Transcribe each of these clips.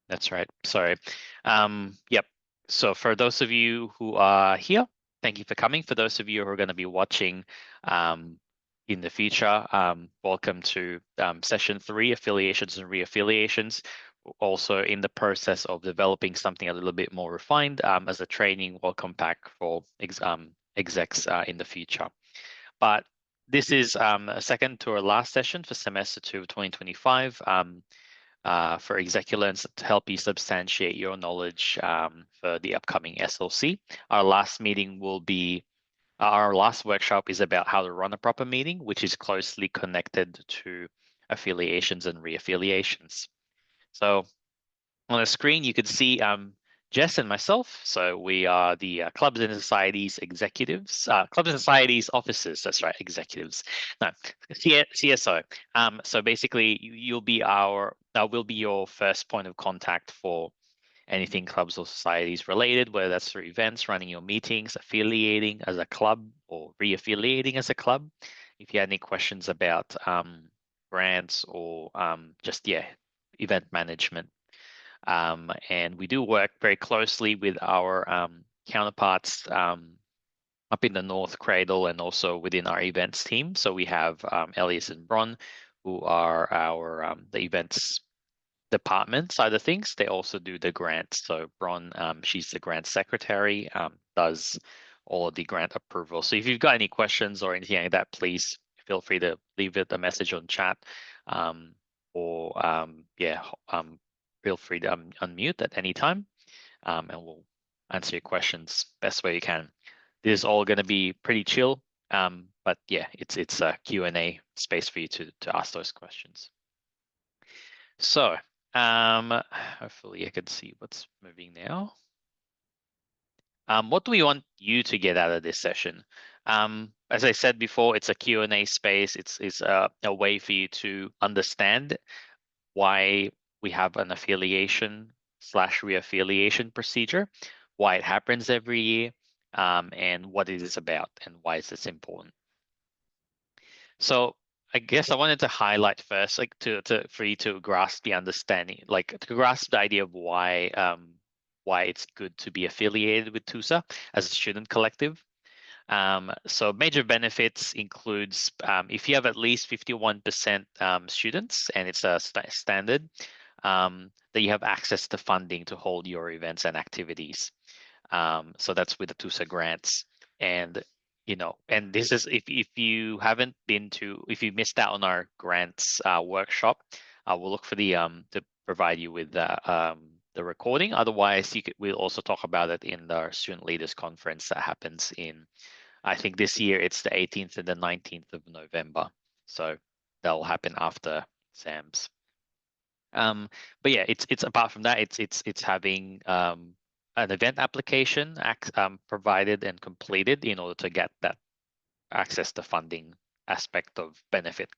That's right. Sorry. Yep. So for those of you who are here, thank you for coming. For those of you who are going to be watching in the future, welcome to session 3, affiliations and reaffiliations. Also in the process of developing something a little bit more refined as a training welcome pack for execs in the future. But this is a second to our last session for semester 2 of 2025. For executives to help you substantiate your knowledge for the upcoming SLC. Our last meeting will be, our last workshop is about how to run a proper meeting, which is closely connected to affiliations and reaffiliations. So on the screen, you could see Jess and myself. So we are the Clubs and Societies executives, Clubs and Societies officers. That's right, executives. No, CSO. So basically, you'll be will be your first point of contact for anything clubs or societies related, whether that's through events, running your meetings, affiliating as a club, or reaffiliating as a club. If you had any questions about grants or just event management. And we do work very closely with our counterparts up in the North Cradle and also within our events team. So we have Elias and Bron, who are our the events department side of things. They also do the grants. So Bron, she's the grant secretary, does all of the grant approval. So if you've got any questions or anything like that, please feel free to leave it a message on chat, or feel free to unmute at any time, and we'll answer your questions best way you can. This is all going to be pretty chill, but yeah, it's a Q&A space for you to ask those questions. So hopefully I can see what's moving now. What do we want you to get out of this session? As I said before, it's a Q&A space. It's a way for you to understand why we have an affiliation / reaffiliation procedure, why it happens every year, and what it is about and why is this important. So I guess I wanted to highlight first, like for you to grasp the understanding, like to grasp the idea of why it's good to be affiliated with TUSA as a student collective. So major benefits includes if you have at least 51% students, and it's a standard, that you have access to funding to hold your events and activities. So that's with the TUSA grants. And and this is if you haven't been to, if you missed out on our grants workshop, we'll look for the to provide you with the recording. Otherwise, we'll also talk about it in the student leaders conference that happens in, I think this year it's the 18th and the 19th of November. So that'll happen after SAMS. But yeah, it's apart from that, it's having an event application provided and completed in order to get that access to funding aspect of benefit.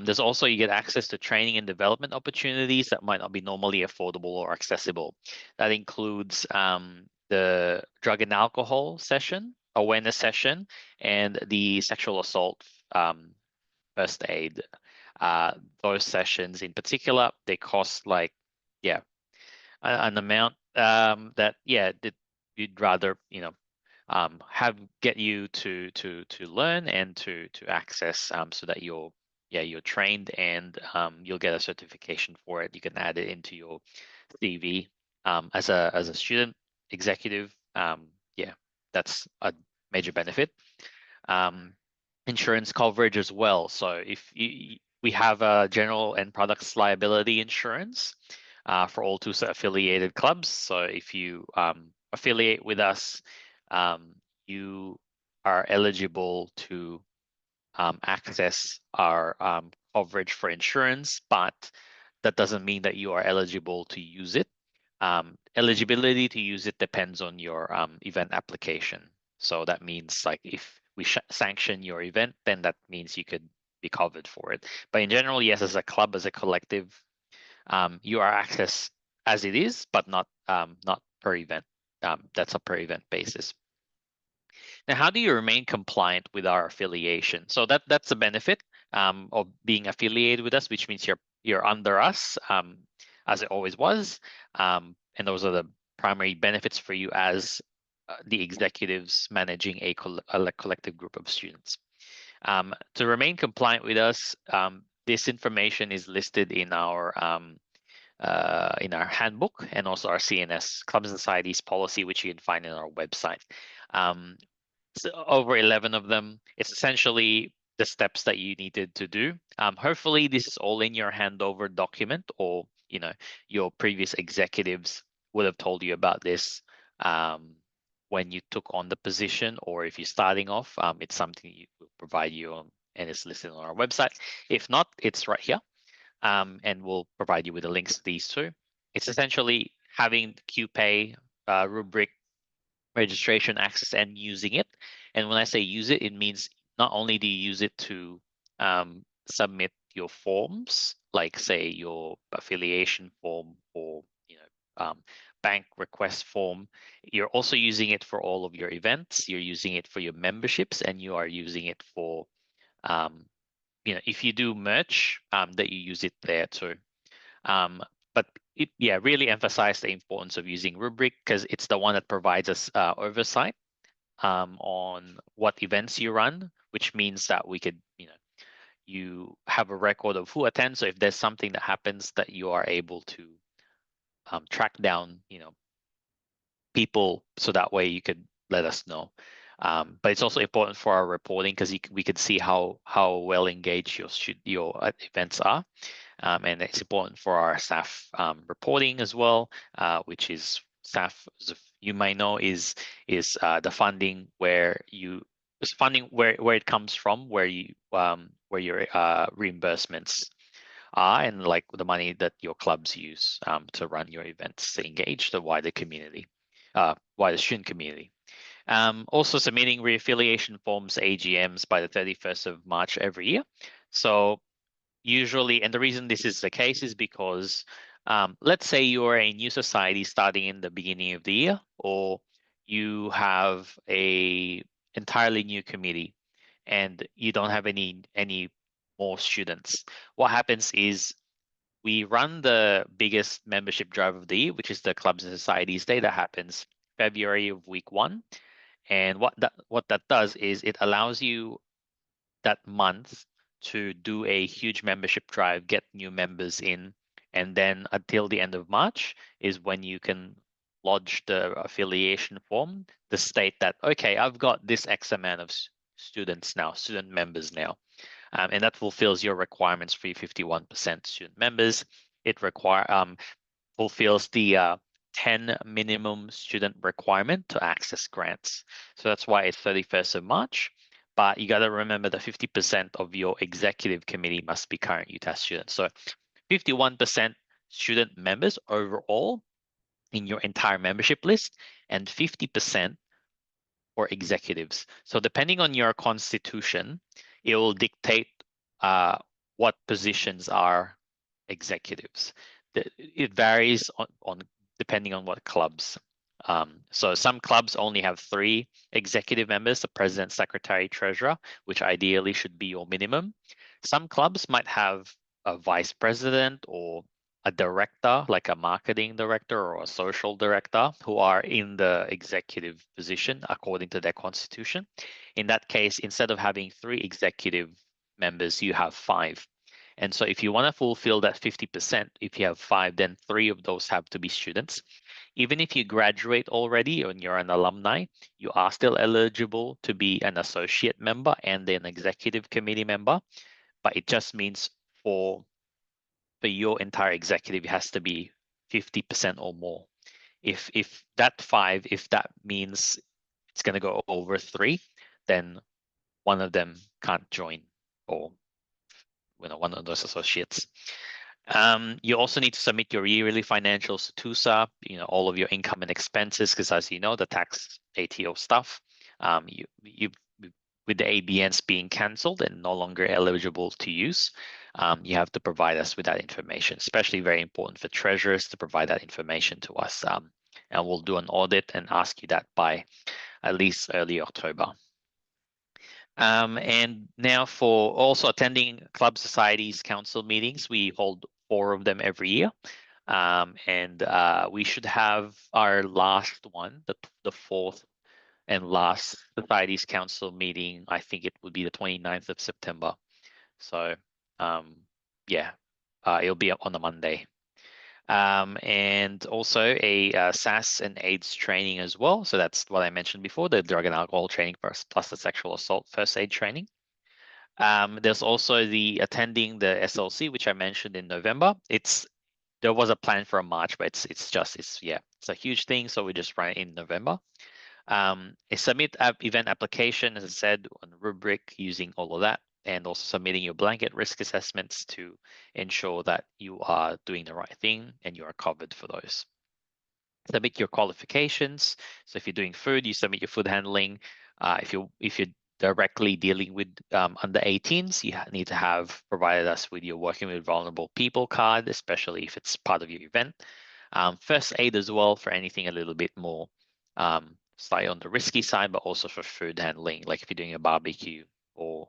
There's also, you get access to training and development opportunities that might not be normally affordable or accessible. That includes the drug and alcohol session, awareness session, and the sexual assault first aid. Those sessions in particular, they cost like, an amount that you'd rather get you to learn and to access, so that you're trained, and you'll get a certification for it. You can add it into your CV as a student executive. That's a major benefit. Insurance coverage as well. So if we have a general and products liability insurance for all TUSA affiliated clubs. So if you affiliate with us, you are eligible to access our coverage for insurance, but that doesn't mean that you are eligible to use it. Eligibility to use it depends on your event application. So that means, like, if we sanction your event, then that means you could be covered for it. But in general, yes, as a club, as a collective, you are accessed as it is, but not per event. That's a per event basis. Now, how do you remain compliant with our affiliation? So that's the benefit of being affiliated with us, which means you're under us. as it always was. And those are the primary benefits for you as the executives managing a collective group of students. To remain compliant with us, this information is listed in our handbook and also our CNS Clubs and Societies policy, which you can find in our website. So over 11 of them. It's essentially the steps that you needed to do. Hopefully, this is all in your handover document, or your previous executives would have told you about this when you took on the position, or if you're starting off, it's something you will provide you on, and it's listed on our website. If not, it's right here, and we'll provide you with the links to these two. It's essentially having QPay rubric registration access and using it. And when I say use it, it means not only do you use it to submit your forms, like say your affiliation form or bank request form, you're also using it for all of your events. You're using it for your memberships, and you are using it for if you do merch, that you use it there too. But really emphasize the importance of using rubric, because it's the one that provides us oversight on what events you run, which means that we could, you have a record of who attends. So if there's something that happens, that you are able to track down, people, so that way you could let us know. But it's also important for our reporting, because we could see how well engaged your events are. And it's important for our staff reporting as well, which is staff, as you might know, is the funding where it comes from, where your reimbursements are, and like the money that your clubs use to run your events to engage the wider community, wider student community. Also submitting reaffiliation forms, AGMs, by the 31st of March every year. So usually, and the reason this is the case is because let's say you're a new society starting in the beginning of the year, or you have a entirely new committee and you don't have any more students. What happens is we run the biggest membership drive of the year, which is the Clubs and Societies Day, that happens February of week 1. And what that does is it allows you that month to do a huge membership drive, get new members in, and then until the end of March is when you can lodge the affiliation form to state that, okay, I've got this X amount of student members now. And that fulfills your requirements for your 51% student members. It fulfills the 10 minimum student requirement to access grants. So that's why it's 31st of March. But you got to remember that 50% of your executive committee must be current UTAS students. So 51% student members overall in your entire membership list, and 50% for executives. So depending on your constitution, it will dictate what positions are executives. It varies on depending on what clubs. So some clubs only have 3 executive members, the president, secretary, treasurer, which ideally should be your minimum. Some clubs might have a vice president or a director, like a marketing director or a social director, who are in the executive position according to their constitution. In that case, instead of having 3 executive members, you have 5. And so if you want to fulfill that 50%, if you have 5, then 3 of those have to be students. Even if you graduate already and you're an alumni, you are still eligible to be an associate member and an executive committee member. But it just means for your entire executive, it has to be 50% or more. If that 5, if that means it's going to go over 3, then one of them can't join, or one of those associates. You also need to submit your yearly financials to TUSA, all of your income and expenses, because as you know, the tax ATO stuff, with the ABNs being cancelled and no longer eligible to use, you have to provide us with that information, especially very important for treasurers to provide that information to us. And we'll do an audit and ask you that by at least early October. And now for also attending club societies council meetings, we hold 4 of them every year. And we should have our last one, the fourth and last Societies Council meeting. I think it would be the 29th of September. So yeah, it'll be up on the Monday. And also a SAS and AIDS training as well. So that's what I mentioned before, the drug and alcohol training plus the sexual assault first aid training. There's also the attending the SLC, which I mentioned in November. There was a plan for a March, but it's a huge thing, so we just run it in November. A submit event application, as I said, on rubric using all of that, and also submitting your blanket risk assessments to ensure that you are doing the right thing and you are covered for those. Submit your qualifications. So if you're doing food, you submit your food handling. If you're directly dealing with under 18s, you need to have provided us with your working with vulnerable people card, especially if it's part of your event. First aid as well for anything a little bit more slightly on the risky side, but also for food handling, like if you're doing a barbecue or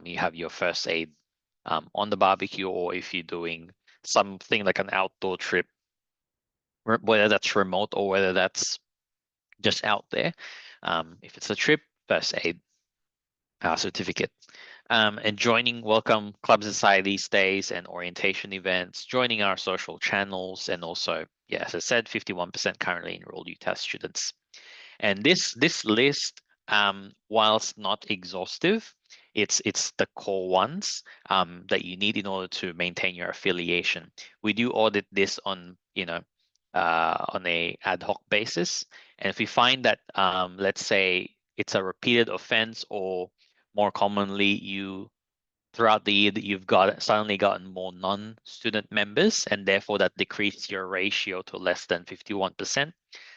you have your first aid on the barbecue, or if you're doing something like an outdoor trip, whether that's remote or whether that's just out there. If it's a trip, first aid certificate. And joining welcome club societies days and orientation events, joining our social channels, and also, yeah, as I said, 51% currently enrolled UTAS students. And this list, whilst not exhaustive, it's the core ones that you need in order to maintain your affiliation. We do audit this on on a ad hoc basis, and if we find that let's say it's a repeated offense, or more commonly you throughout the year that you've suddenly gotten more non-student members, and therefore that decreased your ratio to less than 51%,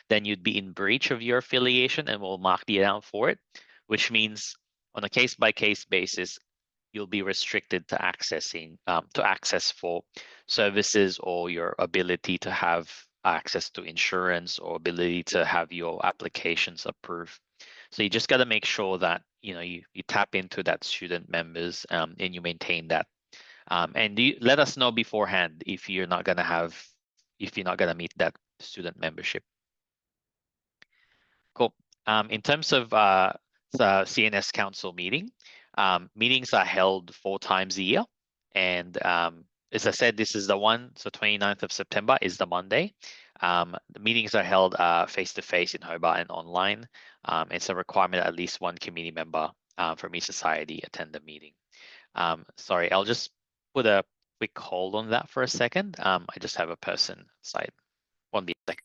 then you'd be in breach of your affiliation, and we'll mark you down for it, which means on a case-by-case basis, you'll be restricted to access for services, or your ability to have access to insurance, or ability to have your applications approved. So you just got to make sure that you tap into that student members and you maintain that. And let us know beforehand if you're not gonna meet that student membership. Cool. In terms of the CNS Council meetings are held 4 times a year. And as I said, this is the one, so 29th of September is the Monday. The meetings are held face-to-face in Hobart and online. It's a requirement that at least one committee member from each society attend the meeting. Sorry, I'll just put a quick hold on that for a second. I just have a person side. One second.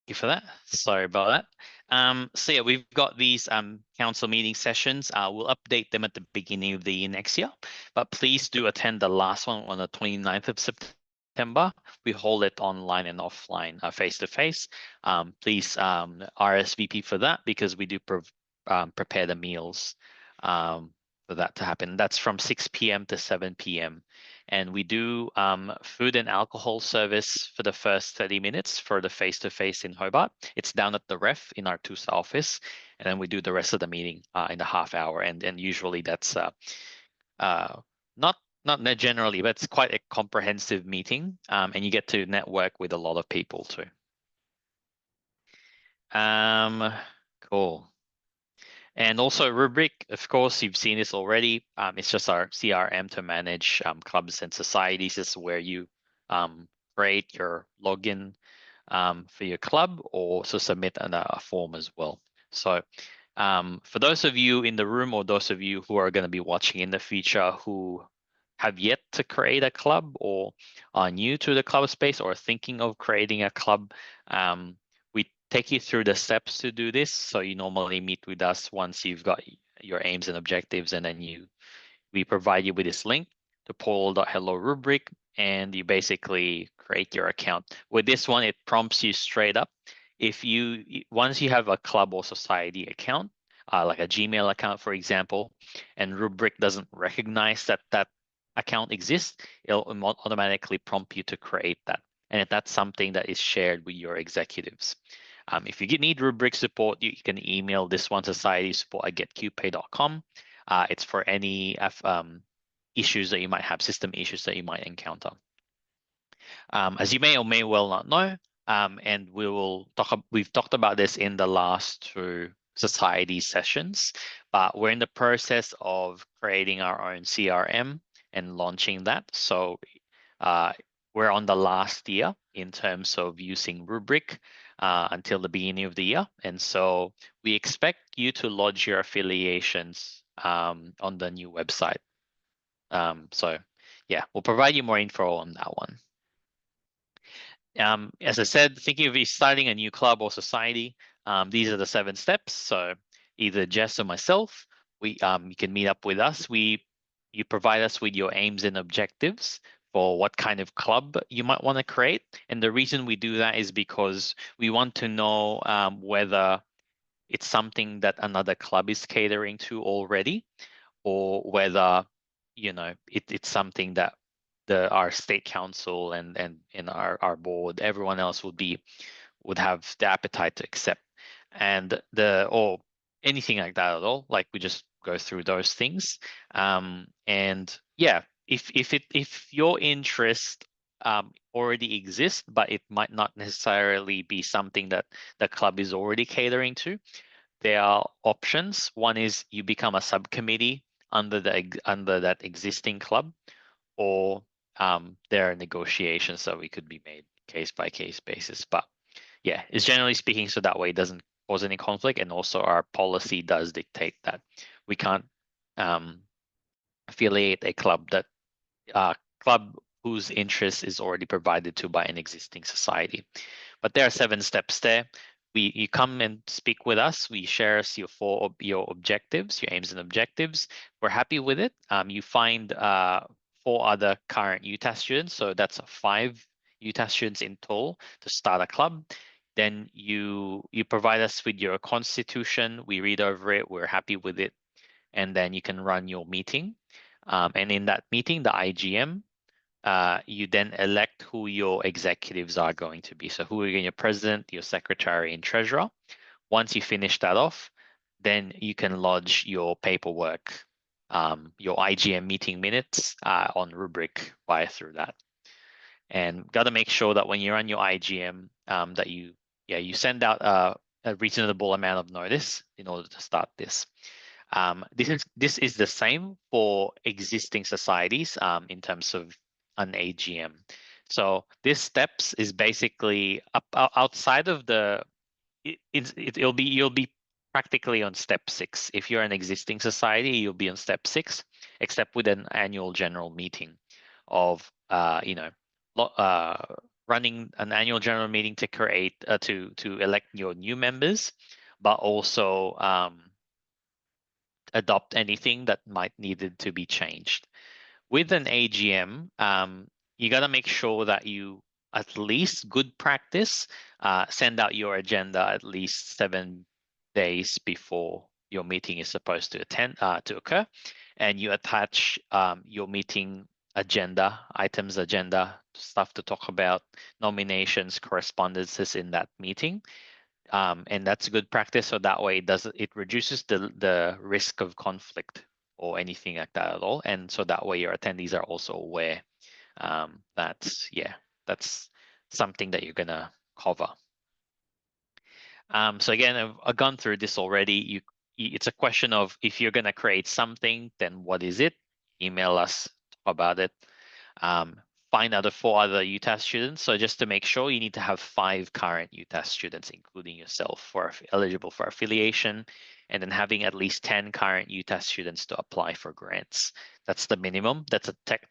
You for that. Sorry about that. So yeah, we've got these council meeting sessions. We'll update them at the beginning of the year next year, but please do attend the last one on the 29th of September. We hold it online and offline, face to face. Please RSVP for that, because we do prepare the meals for that to happen. That's from 6 p.m. to 7 p.m. And we do food and alcohol service for the first 30 minutes for the face-to-face in Hobart. It's down at the ref in our TUSA office. And then we do the rest of the meeting in a half hour. And usually that's not generally, but it's quite a comprehensive meeting. And you get to network with a lot of people too. Cool. And also rubric, of course, you've seen this already. It's just our CRM to manage clubs and societies. This is where you create your login for your club, or also submit a form as well. So for those of you in the room, or those of you who are going to be watching in the future who have yet to create a club, or are new to the club space, or thinking of creating a club, we take you through the steps to do this. So you normally meet with us once you've got your aims and objectives, and then we provide you with this link to portal.hello rubric, and you basically create your account. With this one, it prompts you straight up. If you once you have a club or society account, like a Gmail account, for example, and Rubric doesn't recognize that account exists, it'll automatically prompt you to create that. And if that's something that is shared with your executives. If you need Rubric support, you can email this one society support at getqpay.com. It's for any issues that you might have, system issues that you might encounter. As you may or may well not know, and we've talked about this in the last two society sessions, but we're in the process of creating our own CRM and launching that. So we're on the last year in terms of using Rubric until the beginning of the year. And so we expect you to lodge your affiliations on the new website. So yeah, we'll provide you more info on that one. As I said, thinking of starting a new club or society, these are the 7 steps. So either Jess or myself, you can meet up with us. You provide us with your aims and objectives for what kind of club you might want to create. And the reason we do that is because we want to know whether it's something that another club is catering to already, or whether it's something that our state council and our board, everyone else would have the appetite to accept, and or anything like that at all. Like, we just go through those things, and yeah, if your interest already exists, but it might not necessarily be something that the club is already catering to, there are options. One is you become a subcommittee under that existing club, or there are negotiations that we could be made case by case basis. But yeah, it's generally speaking, so that way it doesn't cause any conflict, and also our policy does dictate that we can't affiliate a club whose interest is already provided to by an existing society. But there are 7 steps there. You come and speak with us. We share your objectives, your aims and objectives. We're happy with it. You find 4 other current UTAS students, so that's 5 UTAS students in total to start a club. Then you provide us with your constitution. We read over it. We're happy with it, and then you can run your meeting. And in that meeting, the IGM, you then elect who your executives are going to be. So who are your president, your secretary, and treasurer. Once you finish that off, then you can lodge your paperwork, your IGM meeting minutes on Rubric through that. And got to make sure that when you run your IGM, that you send out a reasonable amount of notice in order to start this. This is the same for existing societies in terms of an AGM. So this steps is basically outside of the you'll be practically on step 6. If you're an existing society, you'll be on step 6, except with an annual general meeting of running an annual general meeting to create to elect your new members, but also adopt anything that might needed to be changed. With an AGM, you got to make sure that you, at least good practice, send out your agenda at least 7 days before your meeting is supposed to occur, and you attach your meeting items agenda, stuff to talk about, nominations, correspondences in that meeting. And that's a good practice. So that way it reduces the risk of conflict or anything like that at all. And so that way your attendees are also aware that's something that you're gonna cover. So again, I've gone through this already. It's a question of, if you're gonna create something, then what is it? Email us, talk about it. Find out the 4 other UTAS students. So just to make sure, you need to have 5 current UTAS students, including yourself, for eligible for affiliation, and then having at least 10 current UTAS students to apply for grants. That's the minimum. That's a tick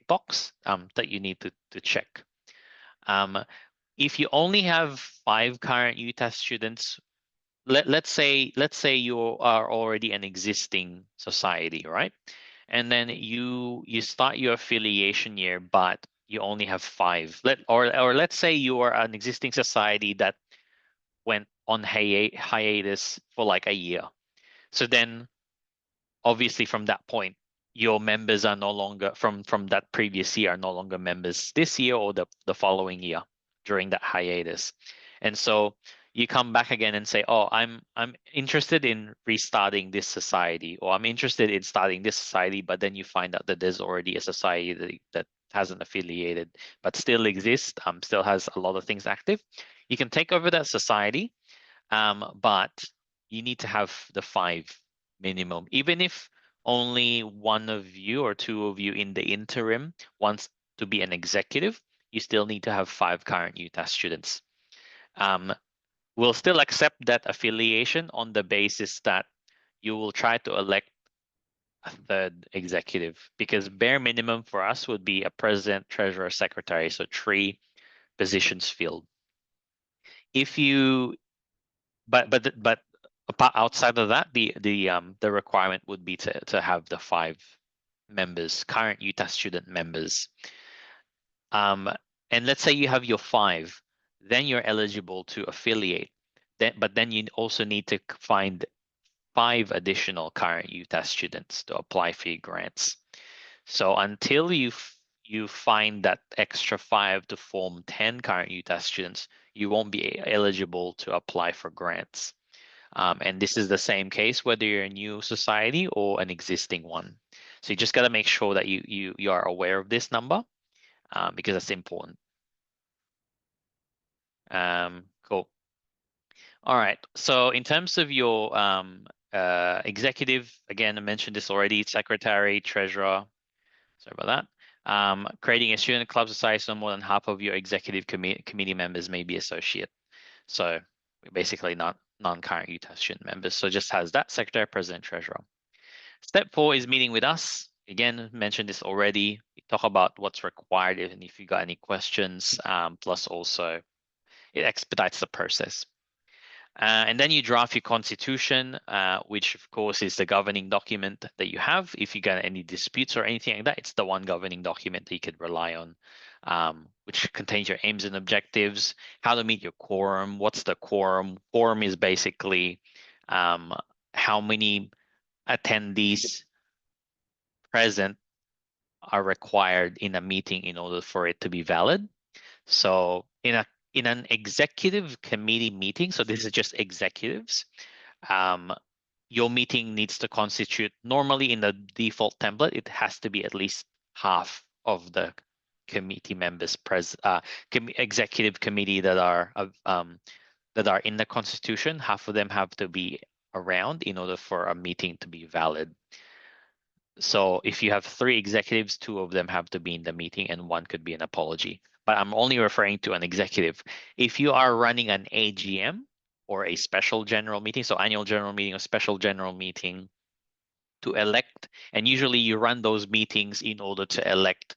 box that you need to check. If you only have 5 current UTAS students, let's say you are already an existing society, right? And then you start your affiliation year, but you only have 5. Or let's say you are an existing society that went on hiatus for like a year. So then obviously from that point, your members are no longer from that previous year are no longer members this year or the following year during that hiatus. And so you come back again and say, oh, I'm interested in restarting this society, or I'm interested in starting this society, but then you find out that there's already a society that hasn't affiliated but still exists, still has a lot of things active. You can take over that society, but you need to have the 5 minimum. Even if only one of you or two of you in the interim wants to be an executive, you still need to have 5 current UTAS students. We'll still accept that affiliation on the basis that you will try to elect a 3rd executive, because bare minimum for us would be a president, treasurer, secretary, so 3 positions filled. If you but outside of that, the requirement would be to have the 5 members, current UTAS student members. And let's say you have your 5, then you're eligible to affiliate. But then you also need to find 5 additional current UTAS students to apply for your grants. So until you find that extra 5 to form 10 current UTAS students, you won't be eligible to apply for grants. And this is the same case whether you're a new society or an existing one. So you just got to make sure that you are aware of this number, because that's important. Cool. All right. So in terms of your executive, again, I mentioned this already: secretary, treasurer. Sorry about that. Creating a student club society, so more than half of your executive committee members may be associate. So basically not non-current UTAS student members. So just has that: secretary, president, treasurer. Step 4 is meeting with us. Again, mentioned this already. We talk about what's required and if you got any questions, plus also it expedites the process. And then you draft your constitution, which of course is the governing document that you have. If you got any disputes or anything like that, it's the one governing document that you could rely on, which contains your aims and objectives, how to meet your quorum. What's the quorum? Quorum is basically how many attendees present are required in a meeting in order for it to be valid. So in an executive committee meeting, so this is just executives, your meeting needs to constitute, normally in the default template, it has to be at least half of the committee members executive committee that are in the constitution. Half of them have to be around in order for a meeting to be valid. So if you have 3 executives, 2 of them have to be in the meeting and 1 could be an apology. But I'm only referring to an executive. If you are running an AGM or a special general meeting, so annual general meeting or special general meeting to elect, and usually you run those meetings in order to elect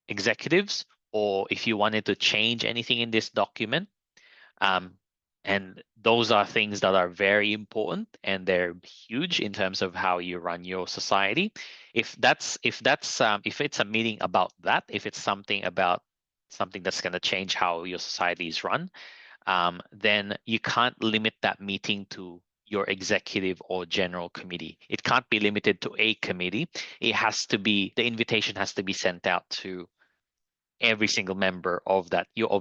executives, or if you wanted to change anything in this document, and those are things that are very important and they're huge in terms of how you run your society. If it's a meeting about that, if it's something about something that's going to change how your society is run, then you can't limit that meeting to your executive or general committee. It can't be limited to a committee. It has to be, the invitation has to be sent out to every single member of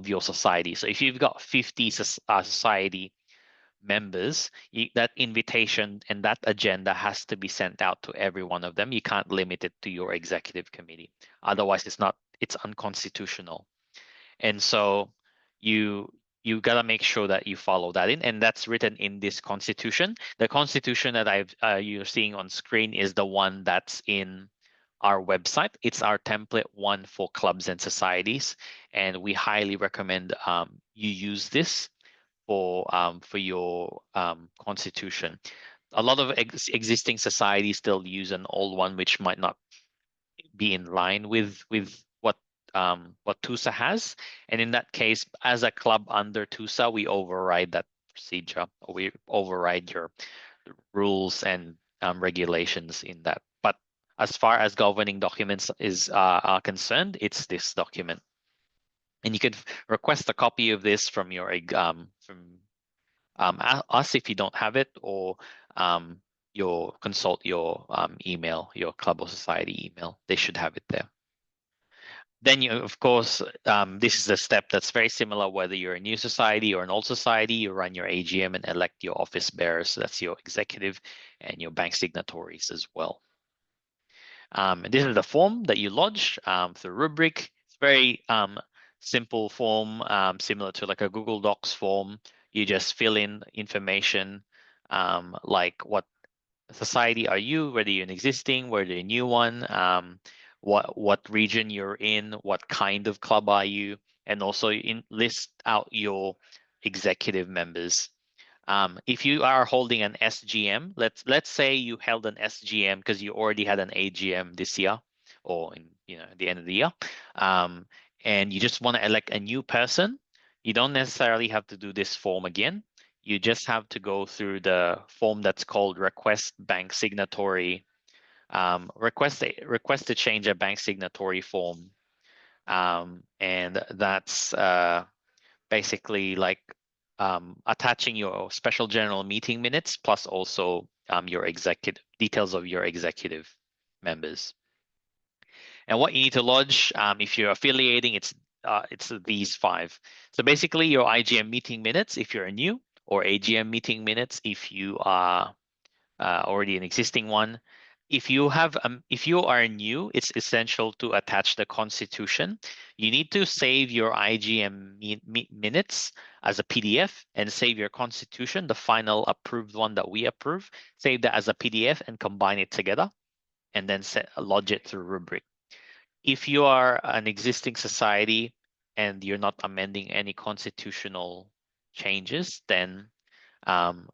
your society. So if you've got 50 society members, that invitation and that agenda has to be sent out to every one of them. You can't limit it to your executive committee. Otherwise, it's unconstitutional. And so you got to make sure that you follow that in, and that's written in this constitution. The constitution that you're seeing on screen is the one that's in our website. It's our template one for clubs and societies, and we highly recommend you use this for your constitution. A lot of existing societies still use an old one, which might not be in line with what what TUSA has. And in that case, as a club under TUSA, we override that procedure, or we override your rules and regulations in that. But as far as governing documents are concerned, it's this document. And you could request a copy of this from your from us if you don't have it, or your consult your email, your club or society email. They should have it there. Then you, of course, this is a step that's very similar whether you're a new society or an old society. You run your AGM and elect your office bearers. So that's your executive and your bank signatories as well. And this is the form that you lodge through Rubric. It's very simple form, similar to like a Google Docs form. You just fill in information like what society are you, whether you're an existing, whether you're a new one, what region you're in, what kind of club are you, and also list out your executive members. If you are holding an SGM, let's say you held an SGM because you already had an AGM this year, or in at the end of the year, and you just want to elect a new person, you don't necessarily have to do this form again. You just have to go through the form that's called request bank signatory, request to change a bank signatory form, and that's basically like attaching your special general meeting minutes plus also your executive details of your executive members. And what you need to lodge if you're affiliating, it's these 5. So basically your IGM meeting minutes if you're a new, or AGM meeting minutes if you are already an existing one. If you are new, it's essential to attach the constitution. You need to save your IGM minutes as a PDF and save your constitution, the final approved one that we approve. Save that as a PDF and combine it together, and then lodge it through Rubric. If you are an existing society and you're not amending any constitutional changes, then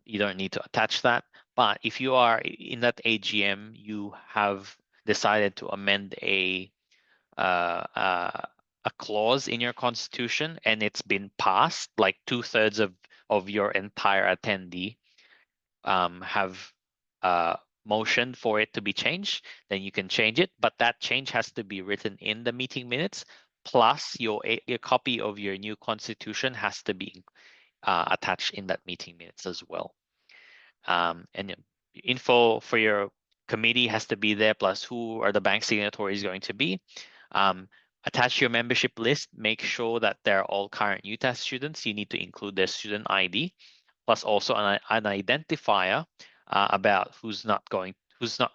you don't need to attach that. But if you are in that AGM, you have decided to amend a clause in your constitution, and it's been passed, like 2/3 of your entire attendee have motioned for it to be changed, then you can change it. But that change has to be written in the meeting minutes. Plus, your copy of your new constitution has to be attached in that meeting minutes as well. And info for your committee has to be there, plus who are the bank signatories going to be. Attach your membership list. Make sure that they're all current UTAS students. You need to include their student ID, plus also an identifier about who's not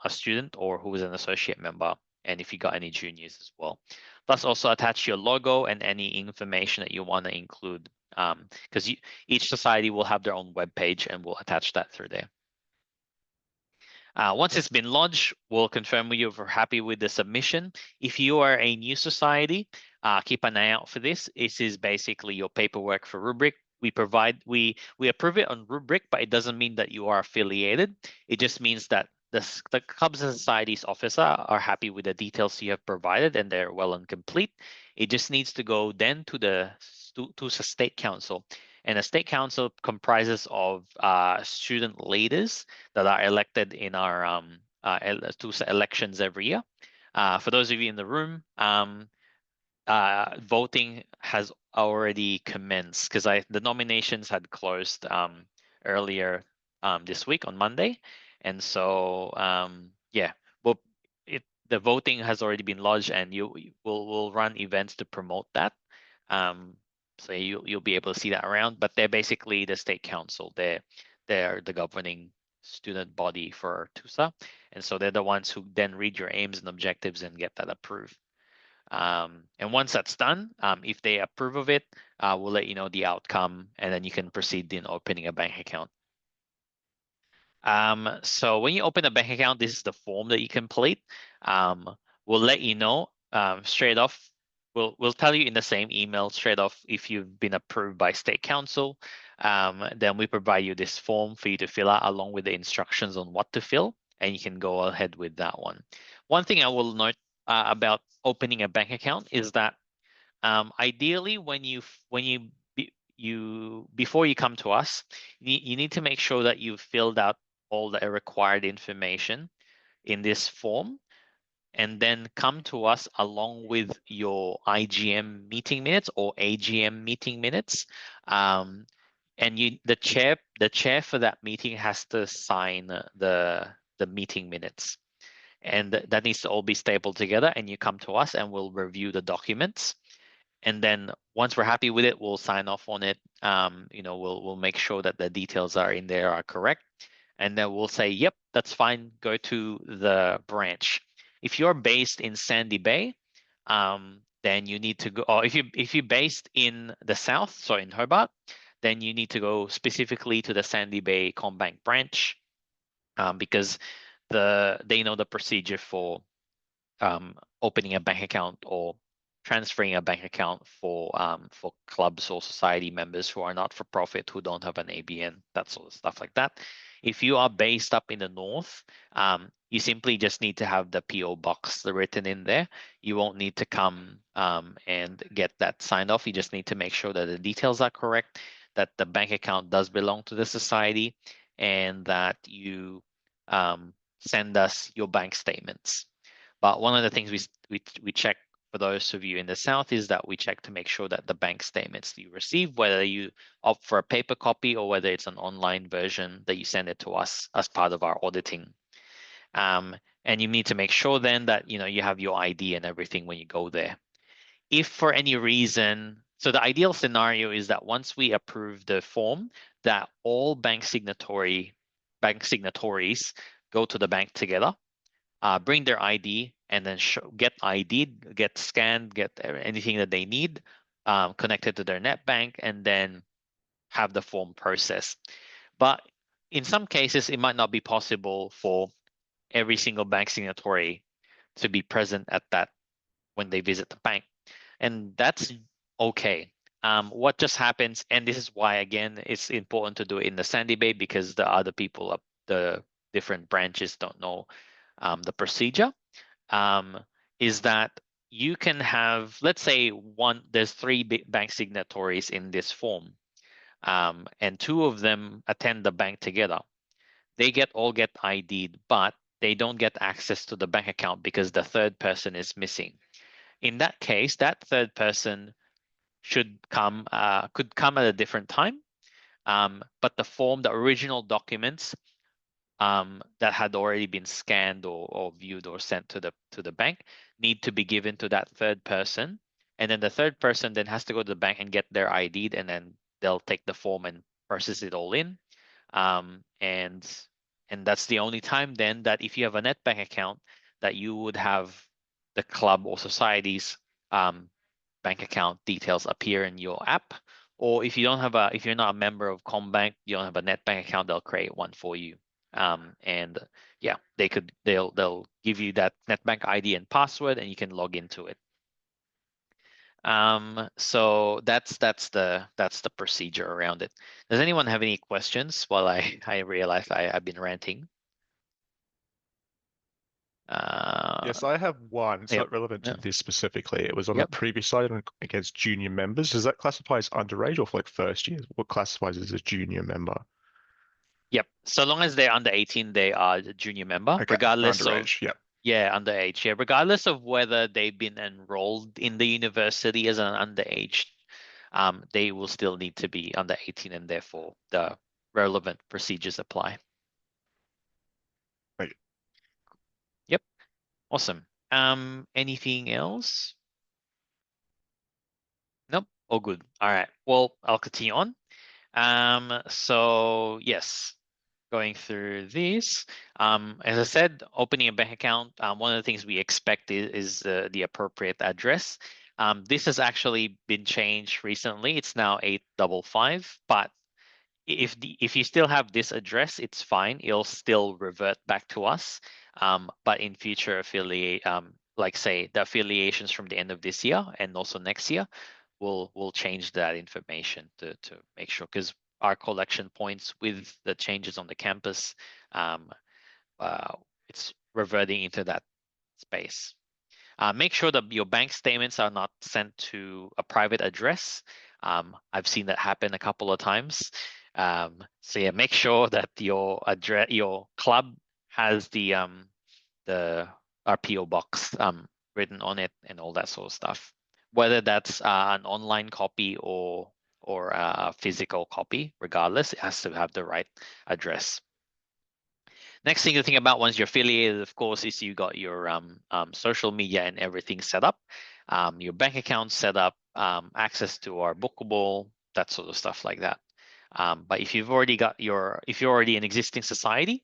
a student or who is an associate member, and if you got any juniors as well. Plus also attach your logo and any information that you want to include, because each society will have their own web page, and we'll attach that through there. Once it's been lodged, we'll confirm with you if we're happy with the submission. If you are a new society, keep an eye out for this. This is basically your paperwork for Rubric. We approve it on Rubric, but it doesn't mean that you are affiliated. It just means that the Clubs and Societies officer are happy with the details you have provided and they're well and complete. It just needs to go then to the TUSA State Council. And the State Council comprises of student leaders that are elected in our TUSA elections every year. For those of you in the room, voting has already commenced because the nominations had closed earlier this week on Monday, and so yeah, well, the voting has already been lodged, and we'll run events to promote that. So you'll be able to see that around. But they're basically the State Council. They're the governing student body for TUSA, and so they're the ones who then read your aims and objectives and get that approved. And once that's done, if they approve of it, we'll let you know the outcome, and then you can proceed in opening a bank account. So when you open a bank account, this is the form that you complete. We'll let you know straight off. We'll tell you in the same email straight off if you've been approved by State Council. Then we provide you this form for you to fill out along with the instructions on what to fill, and you can go ahead with that one. One thing I will note about opening a bank account is that Ideally, before you come to us, you need to make sure that you've filled out all the required information in this form, and then come to us along with your IGM meeting minutes or AGM meeting minutes. And the chair for that meeting has to sign the meeting minutes, and that needs to all be stapled together. And you come to us, and we'll review the documents. And then once we're happy with it, we'll sign off on it. We'll make sure that the details are in there are correct, and then we'll say, yep, that's fine. Go to the branch. If you're based in Sandy Bay, then you need to go. Or if you're based in the south, so in Hobart, then you need to go specifically to the Sandy Bay CommBank branch, because they know the procedure for opening a bank account or transferring a bank account for clubs or society members who are not for profit, who don't have an ABN, that sort of stuff like that. If you are based up in the north, you simply just need to have the PO box written in there. You won't need to come and get that signed off. You just need to make sure that the details are correct, that the bank account does belong to the society, and that you send us your bank statements. But one of the things we check for those of you in the south is that we check to make sure that the bank statements you receive, whether you opt for a paper copy or whether it's an online version, that you send it to us as part of our auditing. And you need to make sure then that you have your ID and everything when you go there. If for any reason, so the ideal scenario is that once we approve the form, that all bank signatories go to the bank together, bring their ID, and then get ID'd, get scanned, get anything that they need, connected to their net bank, and then have the form processed. But in some cases, it might not be possible for every single bank signatory to be present at that when they visit the bank, and that's okay. What just happens, and this is why again it's important to do it in the Sandy Bay, because the other people up the different branches don't know the procedure, is that you can have, let's say there's three bank signatories in this form, and two of them attend the bank together. They all get ID'd, but they don't get access to the bank account because the third person is missing. In that case, that third person could come at a different time, but the original documents that had already been scanned or viewed or sent to the bank need to be given to that third person, and then the third person then has to go to the bank and get their ID'd, and then they'll take the form and process it all in, and that's the only time then that if you have a net bank account, that you would have the club or society's bank account details appear in your app. Or if you're not a member of CommBank, you don't have a net bank account, they'll create one for you. And yeah, they'll give you that NetBank ID and password, and you can log into it. So that's the procedure around it. Does anyone have any questions while I realized I've been ranting? Yes, I have one. It's Yep. not relevant to Yep. this specifically. It was on the Yep. previous side against junior members. Does that classify as underage or for like first years? What classifies as a junior member? Yep. So long as they're under 18, they are a junior member, Okay, regardless of, underage. Yep. yeah, underage. Yeah, regardless of whether they've been enrolled in the university as an underage, they will still need to be under 18, and therefore the relevant procedures apply. Right. Yep. Awesome. Anything else? Nope. All good. All right. Well, I'll continue on. So yes, going through these. As I said, opening a bank account, one of the things we expect is the appropriate address. This has actually been changed recently. It's now 855, but if you still have this address, it's fine. It'll still revert back to us. But in future like say the affiliations from the end of this year and also next year, we'll change that information to make sure, because our collection points with the changes on the campus, um, it's reverting into that space. Make sure that your bank statements are not sent to a private address. I've seen that happen a couple of times. So yeah, make sure that your address, your club has the RPO box written on it and all that sort of stuff. Whether that's an online copy or a physical copy, regardless, it has to have the right address. Next thing to think about once you're affiliated, of course, is you got your social media and everything set up, your bank account set up, access to our bookable, that sort of stuff like that. But if you've already got if you're already an existing society,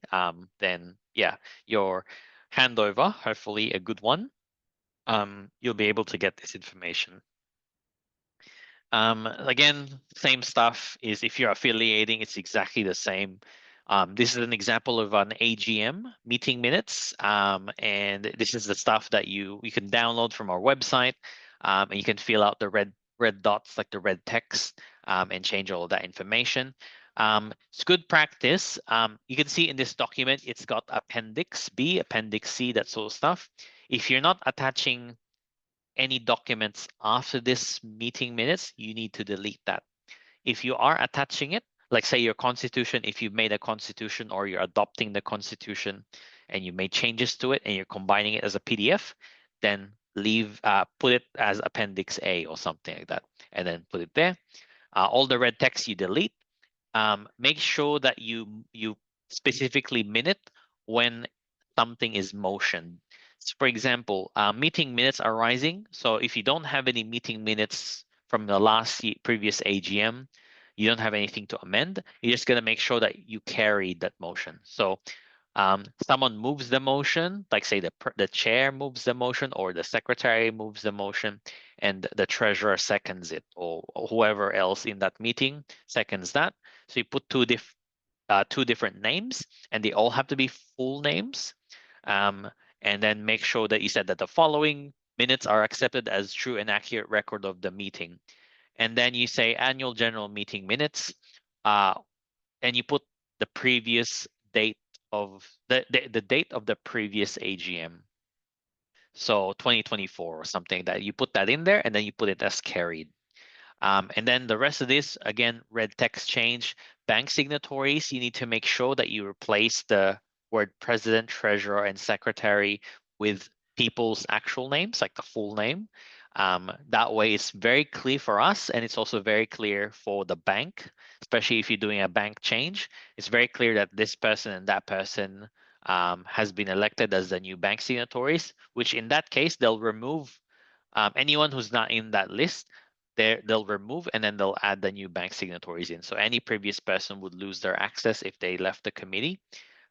then yeah, your handover, hopefully a good one, you'll be able to get this information. Again, same stuff is if you're affiliating, it's exactly the same. This is an example of an AGM meeting minutes, and this is the stuff that you can download from our website, and you can fill out the red dots, like the red text, and change all of that information. It's good practice. You can see in this document, it's got Appendix B, Appendix C, that sort of stuff. If you're not attaching any documents after this meeting minutes, you need to delete that. If you are attaching it, like say your constitution, if you've made a constitution or you're adopting the constitution and you made changes to it and you're combining it as a PDF, then put it as Appendix A or something like that, and then put it there. All the red text you delete. Make sure that you specifically minute when something is motioned. So for example, meeting minutes are rising. So if you don't have any meeting minutes from the previous AGM, you don't have anything to amend. You're just gonna make sure that you carry that motion. So someone moves the motion, like say the chair moves the motion or the secretary moves the motion, and the treasurer seconds it, or whoever else in that meeting seconds that. So you put two different names, and they all have to be full names. And then make sure that you said that the following minutes are accepted as true and accurate record of the meeting. And then you say annual general meeting minutes, and you put the previous date of the date of the previous AGM. So 2024 or something that you put that in there, and then you put it as carried. And then the rest of this, again, red text change, bank signatories, you need to make sure that you replace the word president, treasurer, and secretary with people's actual names, like the full name. That way it's very clear for us, and it's also very clear for the bank, especially if you're doing a bank change. It's very clear that this person and that person has been elected as the new bank signatories, which in that case, they'll remove anyone who's not in that list. They'll remove and then they'll add the new bank signatories in. So any previous person would lose their access if they left the committee,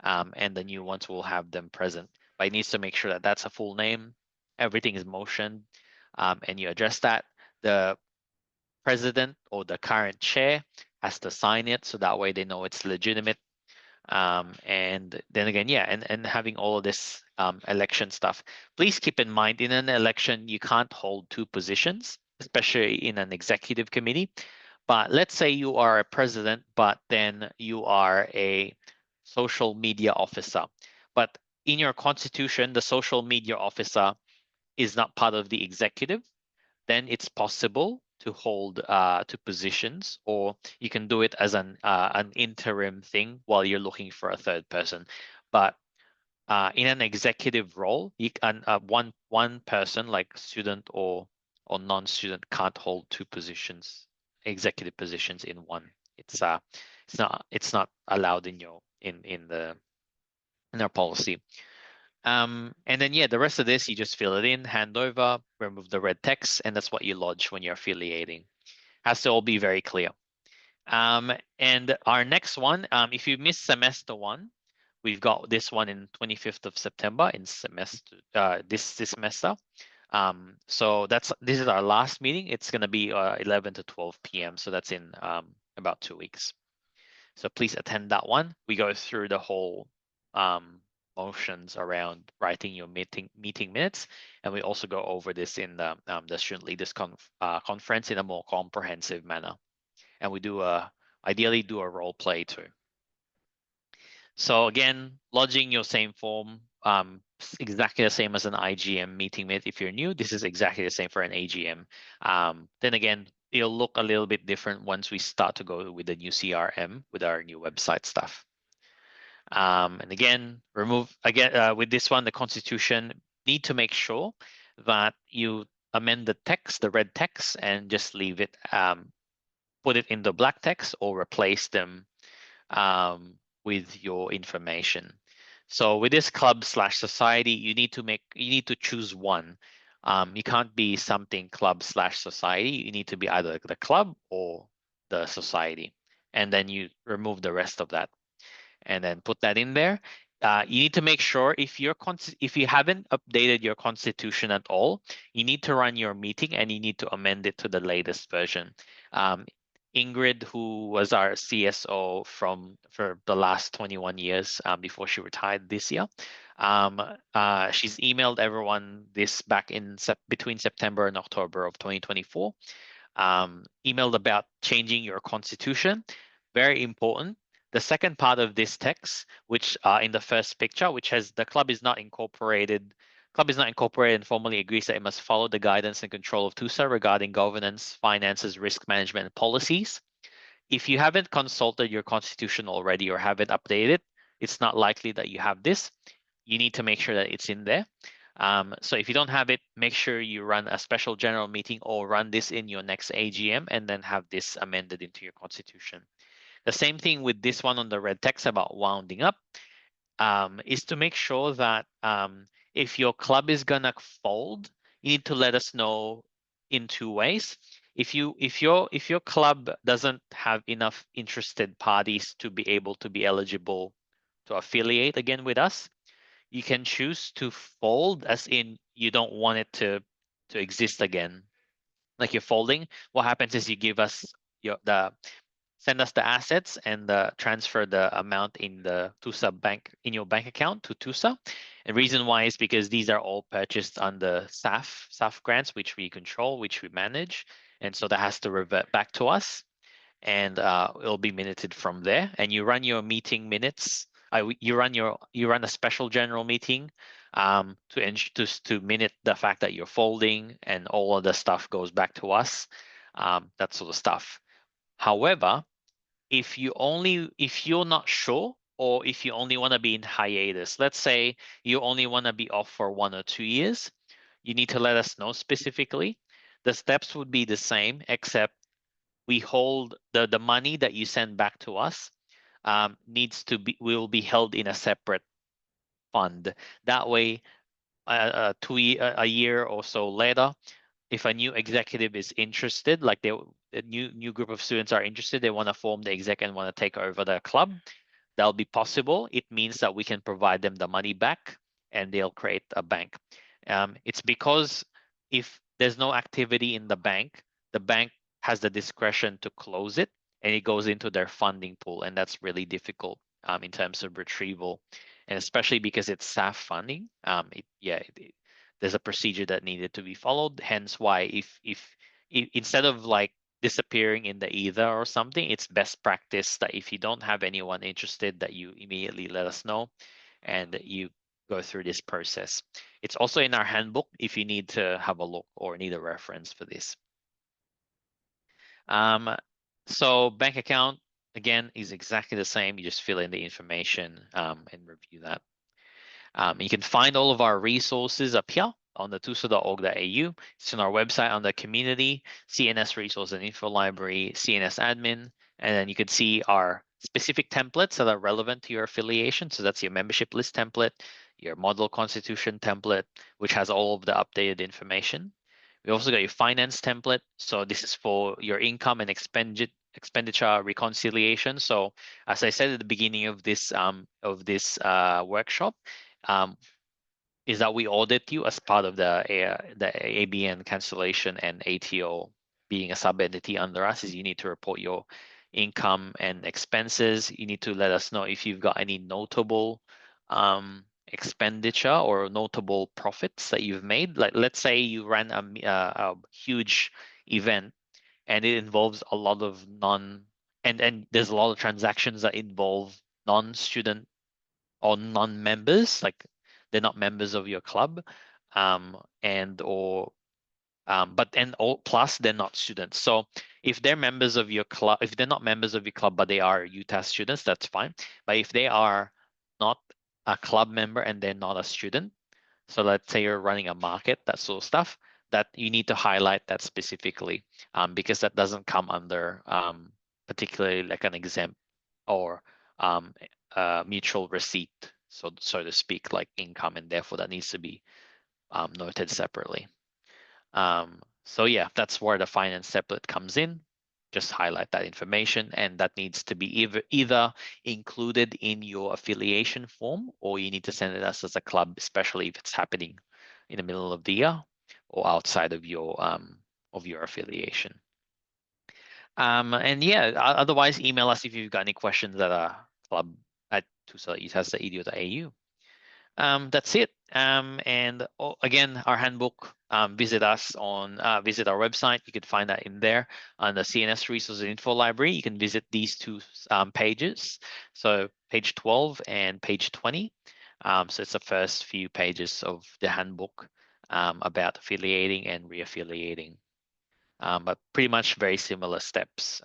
and the new ones will have them present. But it needs to make sure that that's a full name, everything is motioned, and you address that. The president or the current chair has to sign it, so that way they know it's legitimate. And then again, yeah, and having all of this election stuff. Please keep in mind, in an election, you can't hold two positions, especially in an executive committee. But let's say you are a president, but then you are a social media officer. But in your constitution, the social media officer is not part of the executive. Then it's possible to hold two positions, or you can do it as an interim thing while you're looking for a third person. But in an executive role, you can one person, like student or non-student, can't hold two positions, executive positions in one. It's not allowed in our policy. And then yeah, the rest of this you just fill it in, hand over, remove the red text, and that's what you lodge when you're affiliating. Has to all be very clear. And our next one, if you missed semester one, we've got this one in 25th of September in semester this semester. So this is our last meeting. It's gonna be 11 to 12 p.m. So that's in about 2 weeks. So please attend that one. We go through the whole motions around writing your meeting minutes, and we also go over this in the student leaders conference in a more comprehensive manner. And we do ideally do a role play too. So again, lodging your same form, exactly the same as an IGM meeting minute. If you're new, this is exactly the same for an AGM. Then again, it'll look a little bit different once we start to go with the new CRM with our new website stuff. And again, with this one, the Constitution, need to make sure that you amend the text, the red text, and just leave it, put it in the black text or replace them with your information. So with this club/society, you need to choose one. You can't be something club/society. You need to be either the club or the society, and then you remove the rest of that and then put that in there. You need to make sure if you haven't updated your constitution at all, you need to run your meeting and you need to amend it to the latest version. Ingrid, who was our CSO for the last 21 years before she retired this year, she's emailed everyone this back in between September and October of 2024. Emailed about changing your constitution. Very important. The second part of this text, which in the first picture, which has the club is not incorporated. Club is not incorporated and formally agrees that it must follow the guidance and control of TUSA regarding governance, finances, risk management, and policies. If you haven't consulted your constitution already or haven't updated, it's not likely that you have this. You need to make sure that it's in there. So if you don't have it, make sure you run a special general meeting or run this in your next AGM and then have this amended into your constitution. The same thing with this one on the red text about wounding up, is to make sure that if your club is gonna fold, you need to let us know in two ways. If your club doesn't have enough interested parties to be able to be eligible to affiliate again with us, you can choose to fold, as in you don't want it to exist again. Like you're folding, what happens is you give us send us the assets and transfer the amount in the TUSA bank in your bank account to TUSA. And reason why is because these are all purchased under SAF grants, which we control, which we manage, and so that has to revert back to us, and it'll be minuted from there. And you run your meeting minutes. You run a special general meeting to minute the fact that you're folding, and all of the stuff goes back to us. That sort of stuff. However, if you're not sure, or if you only want to be in hiatus, let's say you only want to be off for 1 or 2 years, you need to let us know specifically. The steps would be the same, except we hold the money that you send back to us, will be held in a separate fund. That way, a year or so later, if a new executive is interested, like a new group of students are interested, they want to form the exec and want to take over the club, that'll be possible. It means that we can provide them the money back and they'll create a bank. It's because if there's no activity in the bank has the discretion to close it, and it goes into their funding pool, and that's really difficult in terms of retrieval, and especially because it's SAF funding. There's a procedure that needed to be followed. Hence why if instead of like disappearing in the ether or something, it's best practice that if you don't have anyone interested, that you immediately let us know and you go through this process. It's also in our handbook if you need to have a look or need a reference for this. So bank account, again, is exactly the same. You just fill in the information and review that. You can find all of our resources up here on the tusa.org.au. It's on our website on the community, CNS resource and info library, CNS admin, and then you can see our specific templates that are relevant to your affiliation. So that's your membership list template, your model constitution template, which has all of the updated information. We also got your finance template. So this is for your income and expenditure reconciliation. So as I said at the beginning of this workshop, is that we audit you as part of the ABN cancellation and ATO being a sub-entity under us. Is you need to report your income and expenses. You need to let us know if you've got any notable expenditure or notable profits that you've made. Like let's say you ran a huge event and it involves a lot of and there's a lot of transactions that involve non-student or non-members, like they're not members of your club, and or plus they're not students. So if they're members of your club, if they're not members of your club but they are UTAS students, that's fine. But if they are not a club member and they're not a student, so let's say you're running a market, that sort of stuff, that you need to highlight that specifically, because that doesn't come under particularly like an exempt or mutual receipt, so to speak, like income, and therefore that needs to be noted separately. So yeah, that's where the finance template comes in. Just highlight that information, and that needs to be either included in your affiliation form, or you need to send it us as a club, especially if it's happening in the middle of the year or outside of your affiliation. And yeah, otherwise email us if you've got any questions at club@tusa.utas.edu.au. That's it. And again, our handbook, visit us on visit our website. You can find that in there on the CNS resource and info library. You can visit these two pages. So page 12 and page 20. So it's the first few pages of the handbook about affiliating and reaffiliating. But pretty much very similar steps,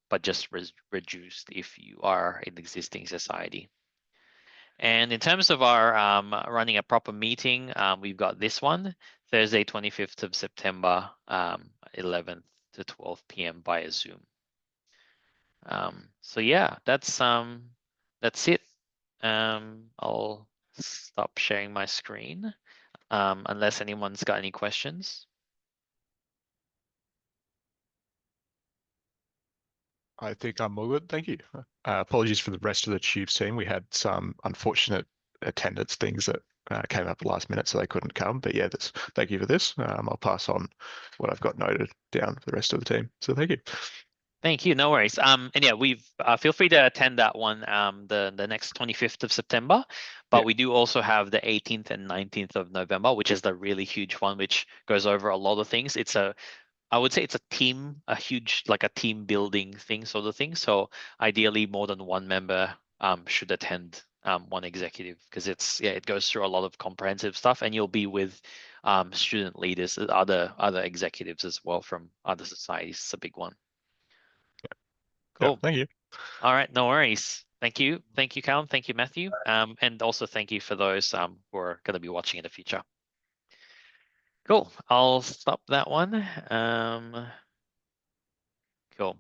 but just reduced if you are an existing society. And in terms of our running a proper meeting, we've got this one, Thursday, 25th of September, 11th to 12 p.m. via Zoom. So yeah, that's it. I'll stop sharing my screen, unless anyone's got any questions. I think I'm all good. Thank you. Apologies for the rest of the Tubes team. We had some unfortunate attendance things that came up at the last minute, so they couldn't come. But yeah, thank you for this. I'll pass on what I've got noted down for the rest of the team. So thank you. Thank you. No worries. And yeah, we've feel free to attend that one, the next 25th of September. But Yeah. we do also have the 18th and 19th of November, which is the really huge one, which goes over a lot of things. I would say it's a huge, like a team building thing sort of thing. So ideally more than one member should attend, one executive, because it goes through a lot of comprehensive stuff, and you'll be with student leaders, other executives as well from other societies. It's a big one. Yeah. Cool. Thank you. All right, no worries. Thank you. Thank you, Callum. Thank you, Matthew. And also thank you for those who are going to be watching in the future. Cool. I'll stop that one. Cool.